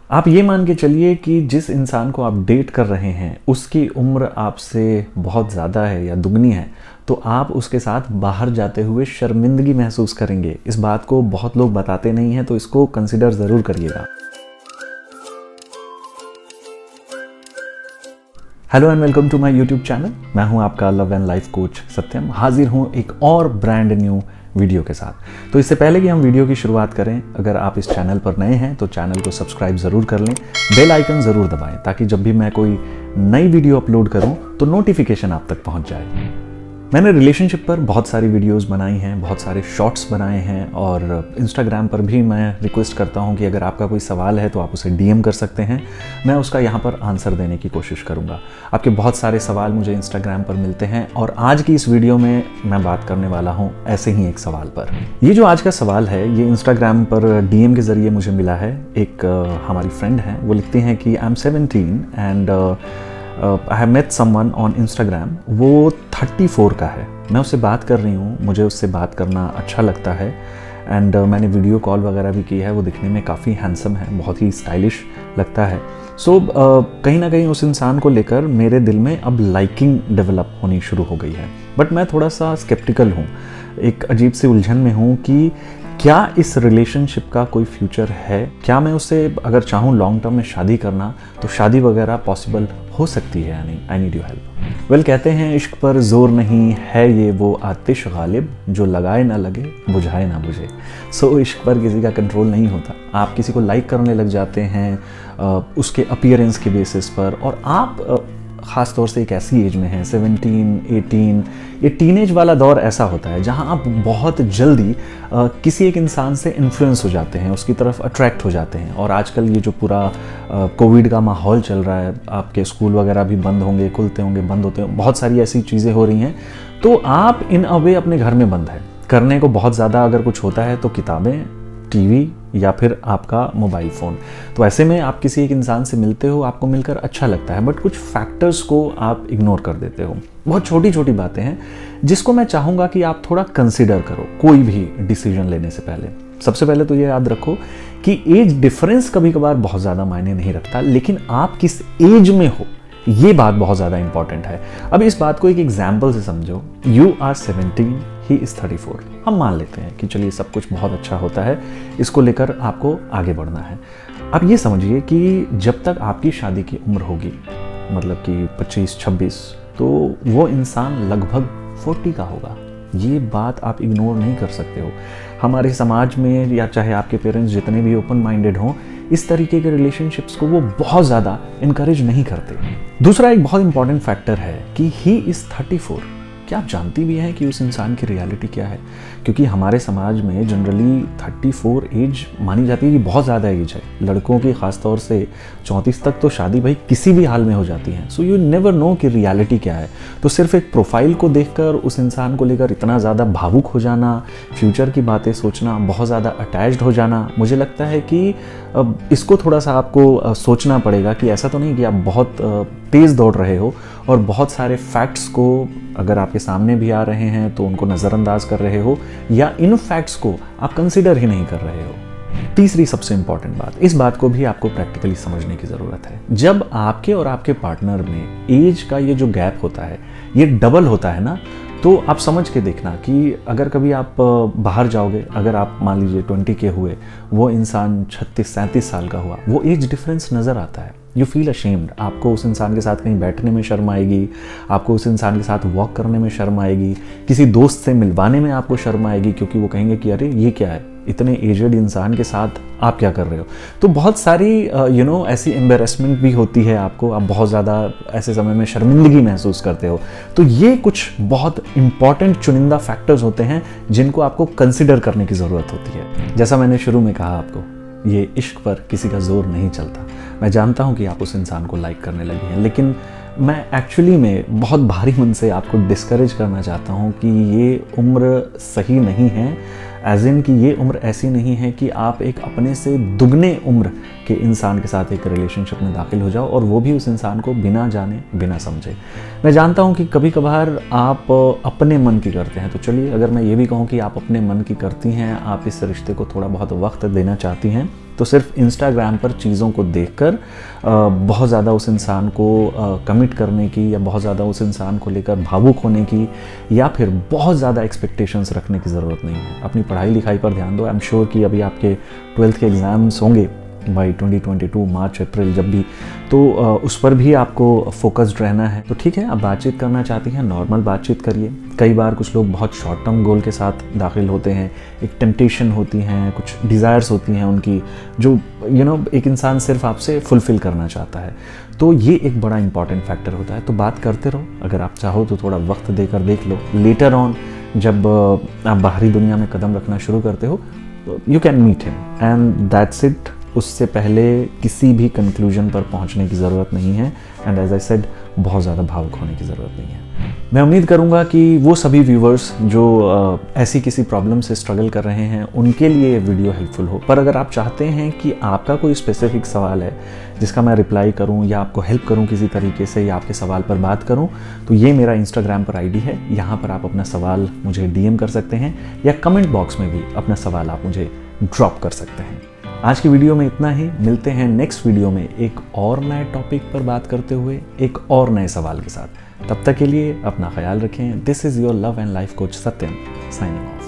आप ये मान के चलिए कि जिस इंसान को आप डेट कर रहे हैं उसकी उम्र आपसे बहुत ज़्यादा है या दुगनी है, तो आप उसके साथ बाहर जाते हुए शर्मिंदगी महसूस करेंगे। इस बात को बहुत लोग बताते नहीं हैं, तो इसको कंसिडर ज़रूर करिएगा। Hello and welcome to my YouTube channel. मैं हूं आपका love and life coach Satyam. हाजिर हूं एक और ब्रांड न्यू वीडियो के साथ। तो इससे पहले कि हम वीडियो की शुरुआत करें, अगर आप इस चैनल पर नए हैं तो चैनल को सब्सक्राइब ज़रूर कर लें, बेल आइकन ज़रूर दबाएं ताकि जब भी मैं कोई नई वीडियो अपलोड करूं तो नोटिफिकेशन आप तक पहुंच जाए। मैंने रिलेशनशिप पर बहुत सारी वीडियोस बनाई हैं, बहुत सारे शॉर्ट्स बनाए हैं और इंस्टाग्राम पर भी मैं रिक्वेस्ट करता हूं कि अगर आपका कोई सवाल है तो आप उसे डीएम कर सकते हैं। मैं उसका यहां पर आंसर देने की कोशिश करूंगा। आपके बहुत सारे सवाल मुझे इंस्टाग्राम पर मिलते हैं और आज की इस वीडियो में मैं बात करने वाला हूं ऐसे ही एक सवाल पर। ये जो आज का सवाल है ये इंस्टाग्राम पर डीएम के ज़रिए मुझे मिला है। एक हमारी फ्रेंड है, वो लिखती हैं कि I am 17 and I have met someone on Instagram. वो 34 का है, मैं उससे बात कर रही हूँ, मुझे उससे बात करना अच्छा लगता है एंड मैंने वीडियो कॉल वगैरह भी की है। वो दिखने में काफ़ी हैंडसम है, बहुत ही स्टाइलिश लगता है। सो कहीं ना कहीं उस इंसान को लेकर मेरे दिल में अब लाइकिंग डेवलप होनी शुरू हो गई है, बट मैं थोड़ा सा स्केप्टिकल हूँ। एक अजीब सी उलझन में हूँ कि क्या इस रिलेशनशिप का कोई फ्यूचर है, क्या मैं उससे अगर चाहूँ लॉन्ग टर्म में शादी करना तो शादी वगैरह पॉसिबल हो सकती है या नहीं। I need you help. Well, कहते हैं इश्क पर जोर नहीं है, ये वो आतिश गालिब जो लगाए ना लगे बुझाए ना बुझे। सो इश्क पर किसी का कंट्रोल नहीं होता। आप किसी को लाइक करने लग जाते हैं उसके अपीयरेंस के बेसिस पर, और आप ख़ास तौर से एक ऐसी एज में हैं 17, 18। ये टीनेज वाला दौर ऐसा होता है जहां आप बहुत जल्दी किसी एक इंसान से इन्फ्लुएंस हो जाते हैं, उसकी तरफ अट्रैक्ट हो जाते हैं। और आजकल ये जो पूरा कोविड का माहौल चल रहा है, आपके स्कूल वगैरह भी बंद होंगे, खुलते होंगे, बंद होते होंगे, बहुत सारी ऐसी चीज़ें हो रही हैं, तो आप इन अ वे अपने घर में बंद हैं। करने को बहुत ज़्यादा अगर कुछ होता है तो किताबें, टीवी या फिर आपका मोबाइल फ़ोन। तो ऐसे में आप किसी एक इंसान से मिलते हो, आपको मिलकर अच्छा लगता है, बट कुछ फैक्टर्स को आप इग्नोर कर देते हो। बहुत छोटी छोटी बातें हैं जिसको मैं चाहूँगा कि आप थोड़ा कंसिडर करो कोई भी डिसीजन लेने से पहले। सबसे पहले तो ये याद रखो कि एज डिफरेंस कभी कभार बहुत ज़्यादा मायने नहीं रखता, लेकिन आप किस एज में हो ये बात बहुत ज़्यादा इंपॉर्टेंट है। अब इस बात को एक एग्जाम्पल से समझो। You are 17, he is 34। हम मान लेते हैं कि चलिए सब कुछ बहुत अच्छा होता है, इसको लेकर आपको आगे बढ़ना है। अब ये समझिए कि जब तक आपकी शादी की उम्र होगी, मतलब कि 25-26, तो वो इंसान लगभग 40 का होगा। ये बात आप इग्नोर नहीं कर सकते हो। हमारे समाज में या चाहे आपके पेरेंट्स जितने भी ओपन माइंडेड हों, इस तरीके के रिलेशनशिप्स को वो बहुत ज़्यादा इनकरेज नहीं करते। दूसरा एक बहुत इंपॉर्टेंट फैक्टर है कि ही इज़ 34। क्या आप जानती भी हैं कि उस इंसान की रियलिटी क्या है? क्योंकि हमारे समाज में जनरली 34 एज मानी जाती है कि बहुत ज़्यादा एज है। लड़कों की ख़ास तौर से 34 तक तो शादी भाई किसी भी हाल में हो जाती है। सो यू नेवर नो कि रियलिटी क्या है। तो सिर्फ एक प्रोफाइल को देखकर उस इंसान को लेकर इतना ज़्यादा भावुक हो जाना, फ्यूचर की बातें सोचना, बहुत ज़्यादा अटैच्ड हो जाना, मुझे लगता है कि इसको थोड़ा सा आपको सोचना पड़ेगा कि ऐसा तो नहीं कि आप बहुत तेज़ दौड़ रहे हो और बहुत सारे फैक्ट्स को अगर आपके सामने भी आ रहे हैं तो उनको नज़रअंदाज कर रहे हो, या इन फैक्ट्स को आप कंसिडर ही नहीं कर रहे हो। तीसरी सबसे इंपॉर्टेंट बात, इस बात को भी आपको प्रैक्टिकली समझने की ज़रूरत है। जब आपके और आपके पार्टनर में एज का ये जो गैप होता है ये डबल होता है ना, तो आप समझ के देखना कि अगर कभी आप बाहर जाओगे, अगर आप मान लीजिए 20 के हुए, वो इंसान 36-37 साल का हुआ, वो एज डिफरेंस नज़र आता है। You feel ashamed. आपको उस इंसान के साथ कहीं बैठने में शर्म आएगी, आपको उस इंसान के साथ वॉक करने में शर्म आएगी, किसी दोस्त से मिलवाने में आपको शर्म आएगी, क्योंकि वो कहेंगे कि अरे ये क्या है, इतने एजेड इंसान के साथ आप क्या कर रहे हो। तो बहुत सारी ऐसी एम्बेरसमेंट भी होती है आपको, आप बहुत ज़्यादा ऐसे समय में शर्मिंदगी महसूस करते हो। तो ये कुछ बहुत इंपॉर्टेंट चुनिंदा फैक्टर्स होते हैं जिनको आपको कंसिडर करने की ज़रूरत होती है। जैसा मैंने शुरू में कहा आपको, ये इश्क पर किसी का जोर नहीं चलता। मैं जानता हूँ कि आप उस इंसान को लाइक करने लगे हैं, लेकिन मैं एक्चुअली में बहुत भारी मन से आपको डिस्करेज करना चाहता हूँ कि ये उम्र सही नहीं है। एज इन कि ये उम्र ऐसी नहीं है कि आप एक अपने से दुगने उम्र के इंसान के साथ एक रिलेशनशिप में दाखिल हो जाओ, और वो भी उस इंसान को बिना जाने बिना समझे। मैं जानता हूँ कि कभी कभार आप अपने मन की करते हैं, तो चलिए अगर मैं ये भी कहूँ कि आप अपने मन की करती हैं, आप इस रिश्ते को थोड़ा बहुत वक्त देना चाहती हैं, तो सिर्फ इंस्टाग्राम पर चीज़ों को देखकर बहुत ज़्यादा उस इंसान को कमिट करने की या बहुत ज़्यादा उस इंसान को लेकर भावुक होने की या फिर बहुत ज़्यादा एक्सपेक्टेशंस रखने की ज़रूरत नहीं है। अपनी पढ़ाई लिखाई पर ध्यान दो। आई एम श्योर कि अभी आपके 12th के एग्ज़ाम्स होंगे बाई 2022 मार्च अप्रैल जब भी, तो उस पर भी आपको फोकस्ड रहना है। तो ठीक है, आप बातचीत करना चाहती हैं, नॉर्मल बातचीत करिए। कई बार कुछ लोग बहुत शॉर्ट टर्म गोल के साथ दाखिल होते हैं, एक टेम्पटेशन होती हैं, कुछ डिज़ायर्स होती हैं उनकी, जो एक इंसान सिर्फ आपसे फुलफ़िल करना चाहता है। तो ये एक बड़ा इंपॉर्टेंट फैक्टर होता है। तो बात करते रहो, अगर आप चाहो तो थोड़ा वक्त देकर देख लो। लेटर ऑन जब आप बाहरी दुनिया में कदम रखना शुरू करते हो, you can meet him and that's it. उससे पहले किसी भी कंक्लूजन पर पहुंचने की ज़रूरत नहीं है एंड एज आई सेड बहुत ज़्यादा भावुक होने की ज़रूरत नहीं है। मैं उम्मीद करूंगा कि वो सभी व्यूवर्स जो ऐसी किसी प्रॉब्लम से स्ट्रगल कर रहे हैं उनके लिए ये वीडियो हेल्पफुल हो। पर अगर आप चाहते हैं कि आपका कोई स्पेसिफिक सवाल है जिसका मैं रिप्लाई करूं या आपको हेल्प करूं किसी तरीके से या आपके सवाल पर बात करूं, तो ये मेरा इंस्टाग्राम पर आईडी है। यहाँ पर आप अपना सवाल मुझे DM कर सकते हैं या कमेंट बॉक्स में भी अपना सवाल आप मुझे ड्रॉप कर सकते हैं। आज की वीडियो में इतना ही। मिलते हैं नेक्स्ट वीडियो में एक और नए टॉपिक पर बात करते हुए, एक और नए सवाल के साथ। तब तक के लिए अपना ख्याल रखें। This is your love and life coach Satyam, signing off.